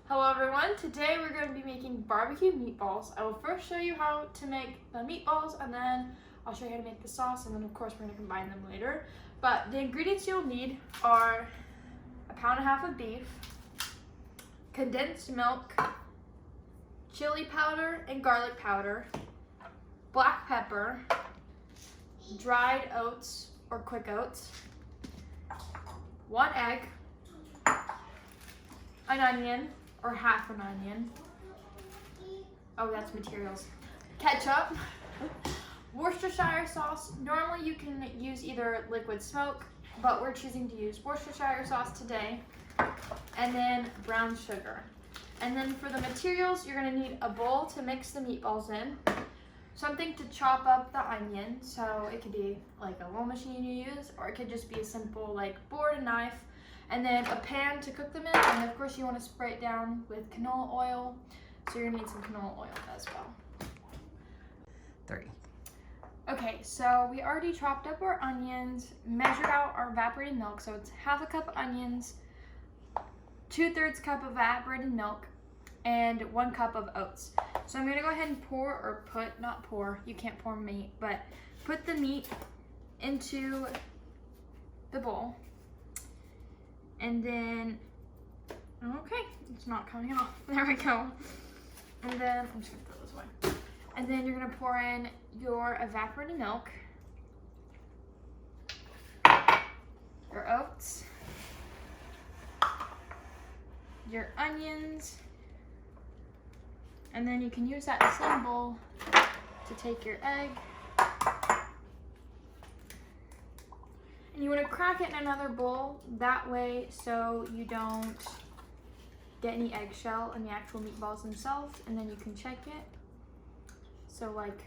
Hello everyone, today we're going to be making barbecue meatballs. I will first show you how to make the meatballs and then I'll show you how to make the sauce and then of course we're going to combine them later. But the ingredients you'll need are 1.5 pounds of beef, condensed milk, chili powder and garlic powder, black pepper, dried oats or quick oats, 1 egg, an onion or half an onion. Oh, that's materials. Ketchup, Worcestershire sauce. Normally you can use either liquid smoke, but we're choosing to use Worcestershire sauce today. And then brown sugar. And then for the materials, you're gonna need a bowl to mix the meatballs in, something to chop up the onion, so it could be like a roll machine you use, or it could just be a simple like board and knife. And then a pan to cook them in, and of course you want to spray it down with canola oil, so you're going to need some canola oil as well. 30. Okay, so we already chopped up our onions, measured out our evaporated milk, so it's 1/2 cup of onions, 2/3 cup of evaporated milk, and 1 cup of oats. So I'm going to go ahead and not pour, you can't pour meat, but put the meat into the bowl. And then, okay, it's not coming off. There we go. And then, I'm just gonna throw this away. And then you're gonna pour in your evaporated milk, your oats, your onions, and then you can use that same bowl to take your egg. And you want to crack it in another bowl, that way so you don't get any eggshell in the actual meatballs themselves, and then you can check it. So like,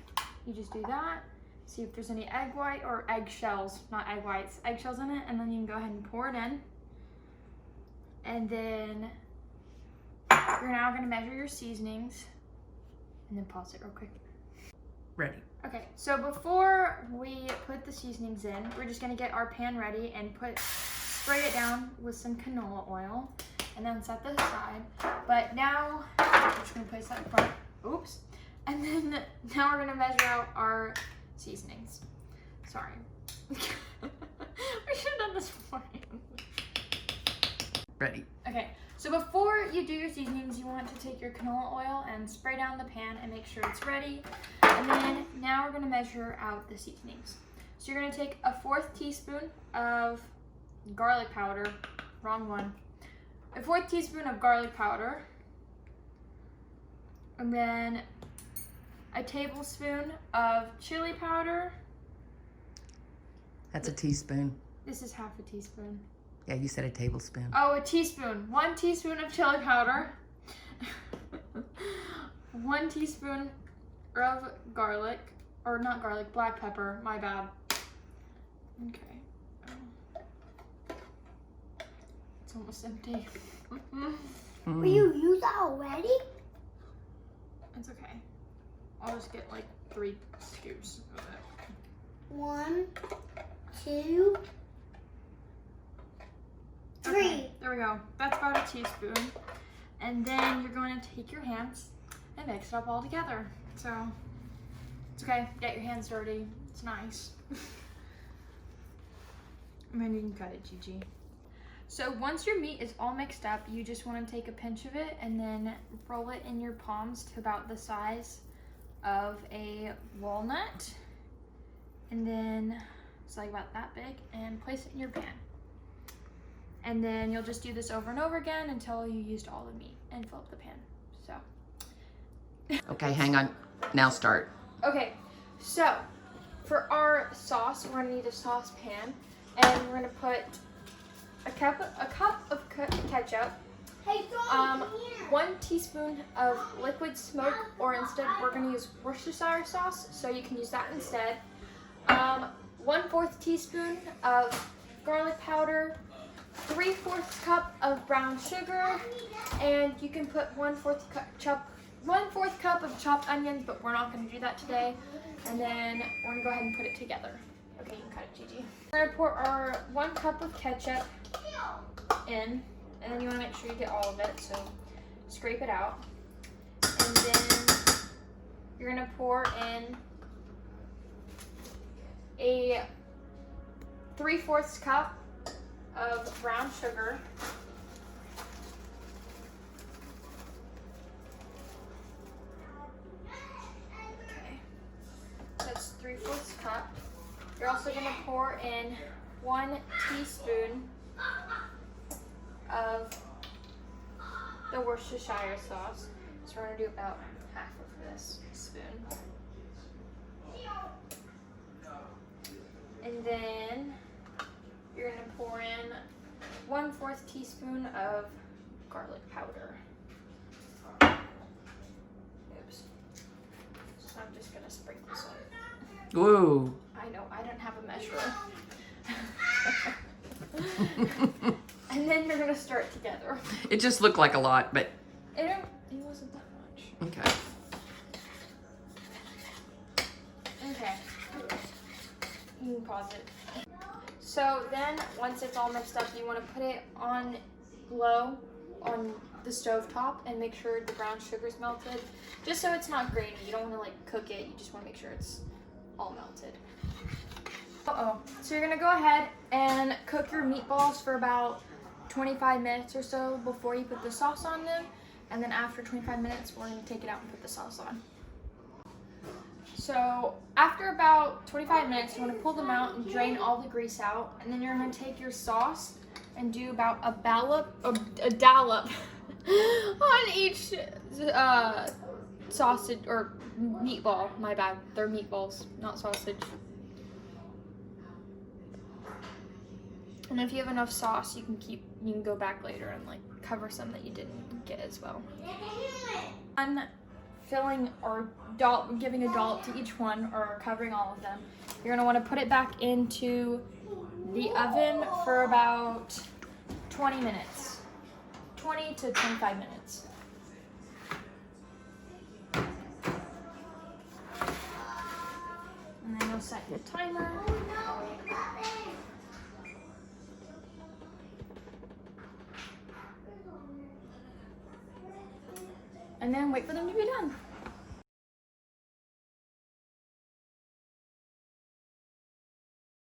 you just do that, see if there's any egg white or eggshells, not egg whites, eggshells in it, and then you can go ahead and pour it in. And then you're now going to measure your seasonings, and then pause it real quick. Ready. Okay, so before we put the seasonings in, we're just gonna get our pan ready and spray it down with some canola oil and then set this aside. But now, I'm just gonna place that in front, oops. And then now we're gonna measure out our seasonings. Sorry. We should have done this beforehand. Ready. Okay, so before you do your seasonings, you want to take your canola oil and spray down the pan and make sure it's ready. And then now we're gonna measure out the seasonings. So you're gonna take a 1/4 teaspoon of garlic powder, wrong one. A 1/4 teaspoon of garlic powder. And then a tablespoon of chili powder. That's a teaspoon. This is 1/2 teaspoon. Yeah, you said a tablespoon. Oh, a teaspoon. 1 teaspoon of chili powder. 1 teaspoon of garlic, or not garlic, black pepper, my bad. Okay. It's almost empty. Will you use that already? It's okay. I'll just get like 3 scoops of it. 1, 2, 3. Okay, there we go. That's about a teaspoon. And then you're going to take your hands and mix it up all together. So, it's okay. Get your hands dirty. It's nice. And then you can cut it, Gigi. So once your meat is all mixed up, you just want to take a pinch of it and then roll it in your palms to about the size of a walnut. And then it's like about that big, and place it in your pan. And then you'll just do this over and over again until you used all the meat and fill up the pan. So. Okay, hang on. Now start. Okay, so for our sauce, we're gonna need a saucepan, and we're gonna put a cup of ketchup, Hey, Dawn, come here. 1 teaspoon of liquid smoke, or instead we're gonna use Worcestershire sauce, so you can use that instead. 1/4 teaspoon of garlic powder, 3/4 cup of brown sugar, and you can put 1/4 cup of chopped onions, but we're not going to do that today. And then we're going to go ahead and put it together. Okay, you can cut it, Gigi. We're going to pour our 1 cup of ketchup in, And then you want to make sure you get all of it, so scrape it out. And then you're going to pour in a 3/4 cup of brown sugar. Okay, that's 3/4 cup. You're also going to pour in 1 teaspoon of the Worcestershire sauce. So we're going to do about half of this spoon. And then you're going to pour in 1/4 teaspoon of garlic powder. Oops. So I'm just going to sprinkle some. Whoa. I know, I don't have a measurer. And then you're going to stir it together. It just looked like a lot, but It wasn't that much. okay. Okay. You can pause it. So then, once it's all mixed up, you want to put it on low on the stove top and make sure the brown sugar's melted. Just so it's not grainy. You don't want to like cook it. You just want to make sure it's all melted. So you're going to go ahead and cook your meatballs for about 25 minutes or so before you put the sauce on them. And then after 25 minutes, we're going to take it out and put the sauce on. So after about 25 minutes, you want to pull them out and drain all the grease out. And then you're going to take your sauce and do about a dollop on each sausage or meatball. My bad, they're meatballs, not sausage. And if you have enough sauce, you can go back later and like cover some that you didn't get as well. Filling or giving a dollop to each one or covering all of them, you're gonna want to put it back into the oven for about 20 minutes, 20 to 25 minutes. And then you'll set your timer. And then wait for them to be done.